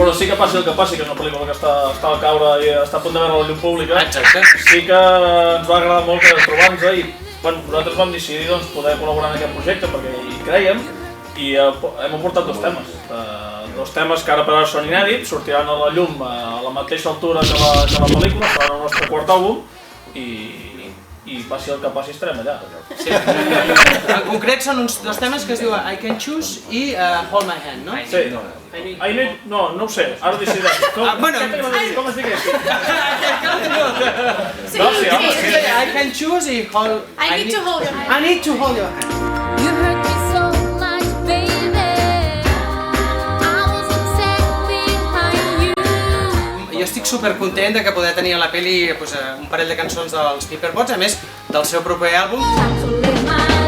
Però sí que passi el que passi, que és una pel·lícula que està al caure i està a punt de veure la llum pública. Exacte. Sí que ens va agradar molt trobar-nos i nosaltres vam decidir poder col·laborar en aquest projecte perquè hi creiem i hem aportat dos temes. Dos temes que ara per ara són inèdits, sortiran a la llum a la mateixa altura que la pel·lícula, serà el nostre quart àlbum i passi el que passi estarem allà. Sí. En concret són uns dos temes que es diuen I Can Choose i Hold My Hand, no? Sí. No ho sé, ara decidirem. Com es digués? I Can Choose i Hold... I need to hold your hand. I need to hold your hand. You hurt me so much, baby. I was upset behind you. Jo estic supercontent de que poder tenir a la pel·li un parell de cançons dels Paperpots, a més del seu proper àlbum. Time to live my